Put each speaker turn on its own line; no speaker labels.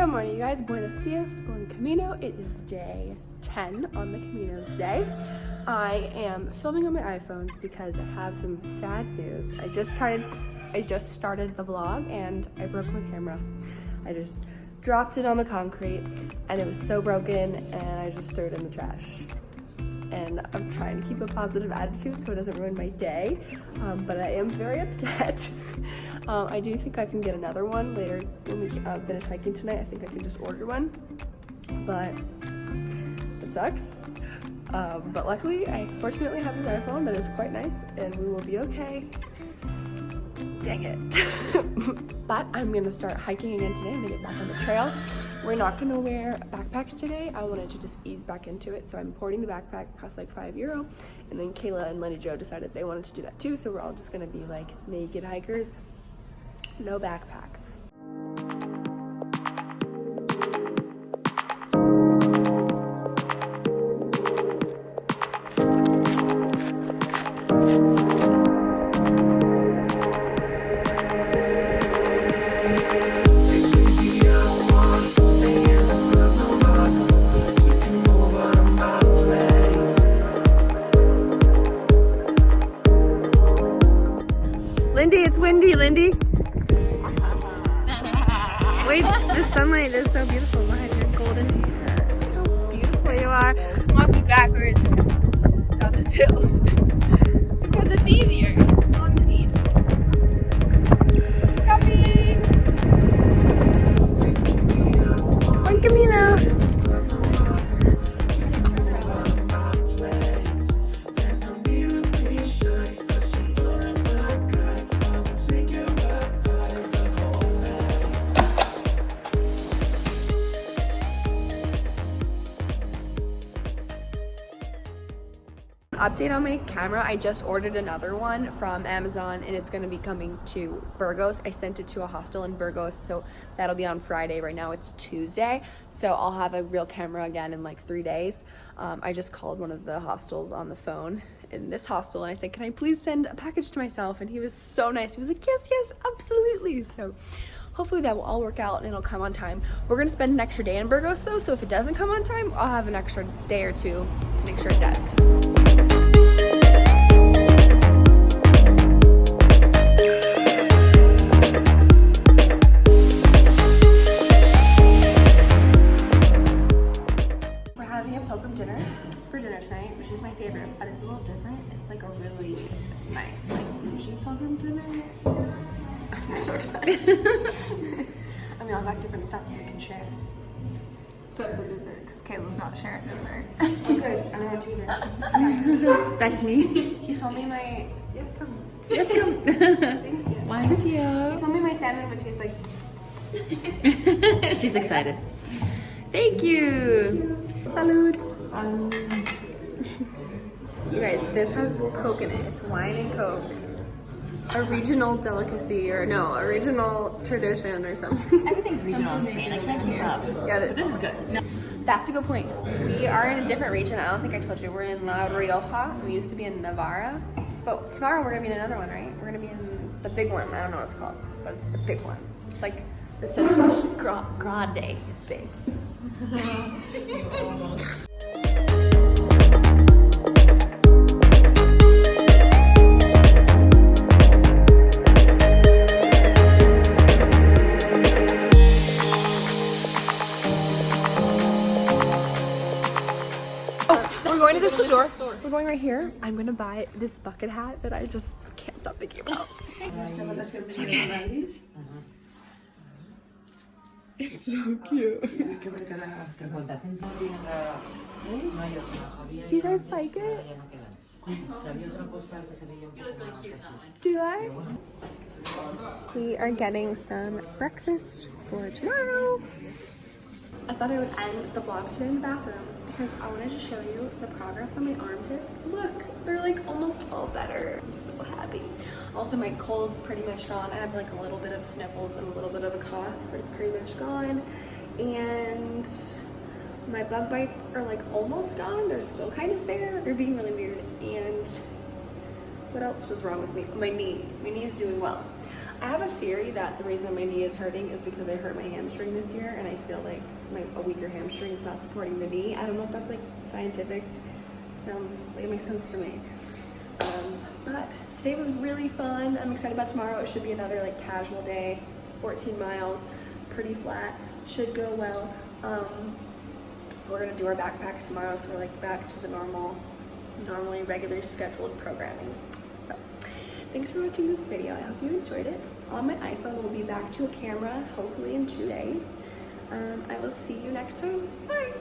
Good morning, you guys. Buenos dias, buen camino. It is day 10 on the Camino today. I am filming on my iPhone because I have some sad news. I just started the vlog and I broke my camera. I just dropped it on the concrete and it was so broken and I just threw it in the trash. And I'm trying to keep a positive attitude so it doesn't ruin my day, but I am very upset. I do think I can get another one later when we finish hiking tonight. I think I can just order one, but it sucks. But luckily, I fortunately have this iPhone that is quite nice and we will be okay. Dang it. But I'm gonna start hiking again today. I'm gonna get back on the trail. We're not gonna wear backpacks today. I wanted to just ease back into it. So I'm importing the backpack, it costs like €5. And then Kayla and Lyndi Jo decided they wanted to do that too. So we're all just gonna be like naked hikers, no backpacks. Lyndi, it's windy, Lyndi. Wait, the sunlight is so beautiful behind your golden hair. Look how beautiful you are.
Walking backwards down this hill because it's easier on the knees. Copy.
Buen Camino. Update on my camera. I just ordered another one from Amazon and it's going to be coming to Burgos. I sent it to a hostel in Burgos, so that'll be on Friday. Right now it's Tuesday, so I'll have a real camera again in like 3 days. I just called one of the hostels on the phone in this hostel and I said, can I please send a package to myself? And he was so nice. He was like, yes, absolutely. So hopefully that will all work out and it'll come on time. We're gonna spend an extra day in Burgos though, so if it doesn't come on time, I'll have an extra day or two to make sure it does. We're having a pilgrim dinner for dinner tonight, which is my favorite, but it's a little different. It's like a really nice, like bougie pilgrim dinner. I'm so excited. And we all got different stuff so we can share.
Except for dessert, because Kayla's not sharing dessert.
Oh good, I don't want to either. Back to me. He told me my, yes come. Thank you.
Thank you.
He told me my salmon would taste like.
She's excited. Thank you.
Salud. You guys, this has Coke in it. It's wine and Coke. A regional delicacy, or no, a regional tradition or something.
Everything's regional in Spain. I can't keep up.
Yeah,
But this is good. No.
that's a good point. We are in a different region. I don't think I told you. We're in La Rioja. We used to be in Navarra. But tomorrow we're going to be in another one, right? We're going to be in the big one. I don't know what it's called, but it's the big one. It's like the central grande is big.
You almost.
We're going to the store. We're going right here. I'm going to buy this bucket hat that I just can't stop thinking about. It's so cute. Do you guys like it? Do I? We are getting some breakfast for tomorrow. I thought I would end the vlog today in the bathroom because I wanted to show you the progress on my armpits. Look, they're like almost all better. I'm so happy. Also, my cold's pretty much gone. I have like a little bit of sniffles and a little bit of a cough, but it's pretty much gone. And my bug bites are like almost gone. They're still kind of there. They're being really weird. And what else was wrong with me? My knee is doing well. I have a theory that the reason my knee is hurting is because I hurt my hamstring this year, and I feel like a weaker hamstring is not supporting the knee. I don't know if that's like scientific. Sounds like it makes sense to me. But today was really fun. I'm excited about tomorrow. It should be another like casual day. It's 14 miles, pretty flat. Should go well. We're gonna do our backpacks tomorrow, so we're like back to the normally regular scheduled programming. So thanks for watching this video. I hope you enjoyed it. On my iPhone, we'll be back to a camera hopefully in 2 days. I will see you next time. Bye.